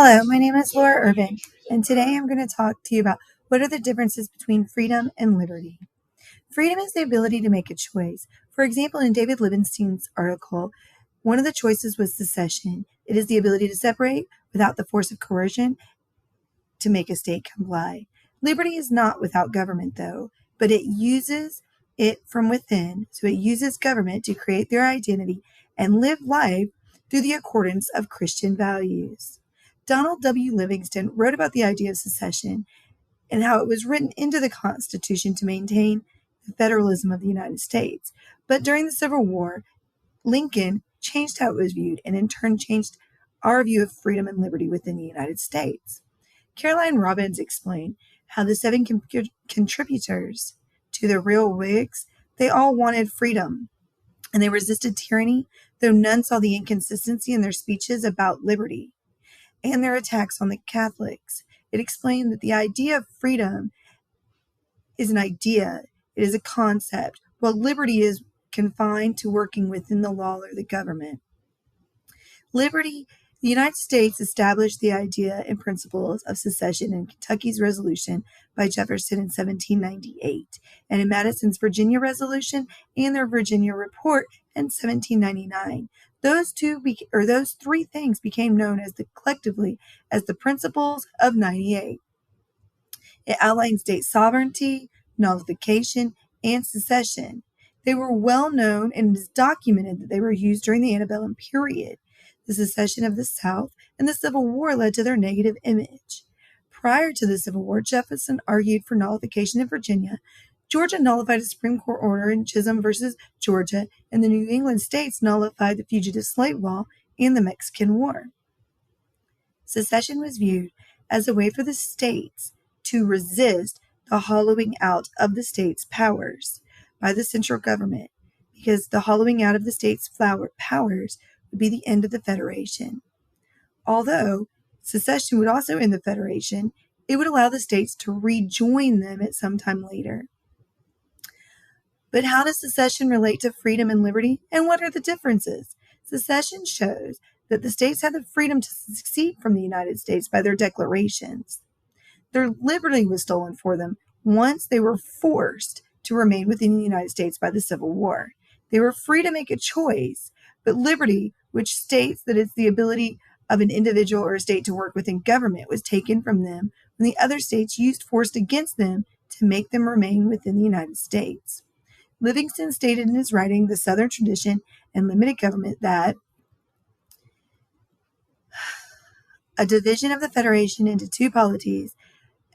Hello, my name is Laura Urban, and today I'm going to talk to you about what are the differences between freedom and liberty. Freedom is the ability to make a choice. For example, in David Libenstein's article, one of the choices was secession. It is the ability to separate without the force of coercion to make a state comply. Liberty is not without government, though, but it uses it from within, so it uses government to create their identity and live life through the accordance of Christian values. Donald W. Livingston wrote about the idea of secession and how it was written into the Constitution to maintain the federalism of the United States. But during the Civil War, Lincoln changed how it was viewed and in turn changed our view of freedom and liberty within the United States. Caroline Robbins explained how the seven contributors to the real Whigs, they all wanted freedom and they resisted tyranny, though none saw the inconsistency in their speeches about liberty and their attacks on the Catholics. It explained that the idea of freedom is an idea, it is a concept, while liberty is confined to working within the law or the government. Liberty, the United States established the idea and principles of secession in Kentucky's resolution by Jefferson in 1798, and in Madison's Virginia Resolution and their Virginia Report in 1799. Those three things became known as collectively as the Principles of 98. It outlined state sovereignty, nullification, and secession. They were well known and it is documented that they were used during the antebellum period. The secession of the South and the Civil War led to their negative image. Prior to the Civil War, Jefferson argued for nullification in Virginia. Georgia nullified a Supreme Court order in Chisholm versus Georgia, and the New England states nullified the Fugitive Slave Law and the Mexican War. Secession was viewed as a way for the states to resist the hollowing out of the states' powers by the central government, because the hollowing out of the states' powers would be the end of the Federation. Although secession would also end the Federation, it would allow the states to rejoin them at some time later. But how does secession relate to freedom and liberty, and what are the differences? Secession shows that the states have the freedom to secede from the United States by their declarations. Their liberty was stolen for them once they were forced to remain within the United States by the Civil War. They were free to make a choice, but liberty, which states that it's the ability of an individual or a state to work within government, was taken from them when the other states used force against them to make them remain within the United States. Livingston stated in his writing, The Southern Tradition and Limited Government, that a division of the Federation into two polities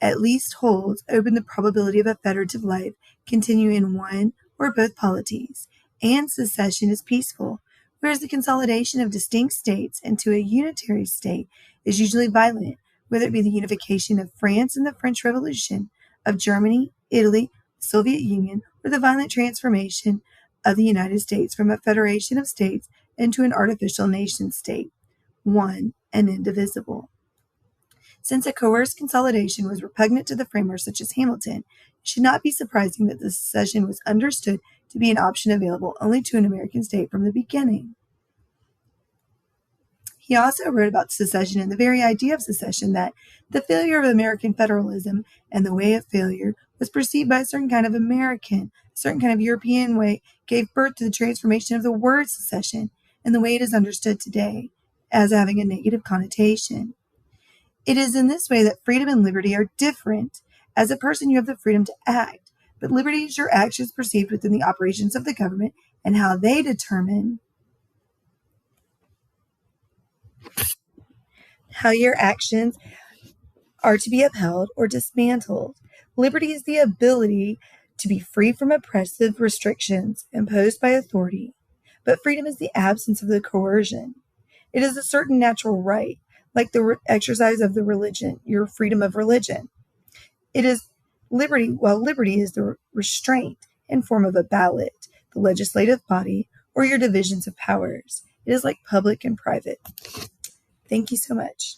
at least holds open the probability of a federative life continuing in one or both polities, and secession is peaceful, whereas the consolidation of distinct states into a unitary state is usually violent, whether it be the unification of France in the French Revolution, of Germany, Italy, the Soviet Union, or the violent transformation of the United States from a federation of states into an artificial nation state, one and indivisible. Since a coerced consolidation was repugnant to the framers such as Hamilton, it should not be surprising that the secession was understood to be an option available only to an American state from the beginning. He also wrote about secession and the very idea of secession, that the failure of American federalism and the way of failure was perceived by a certain kind of American, a certain kind of European way, gave birth to the transformation of the word secession and the way it is understood today as having a negative connotation. It is in this way that freedom and liberty are different. As a person, you have the freedom to act, but liberty is your actions perceived within the operations of the government and how they determine how your actions are to be upheld or dismantled. Liberty is the ability to be free from oppressive restrictions imposed by authority, but freedom is the absence of the coercion. It is a certain natural right, like the exercise of the religion, your freedom of religion. It is liberty, while liberty is the restraint in form of a ballot, the legislative body, or your divisions of powers. It is like public and private. Thank you so much.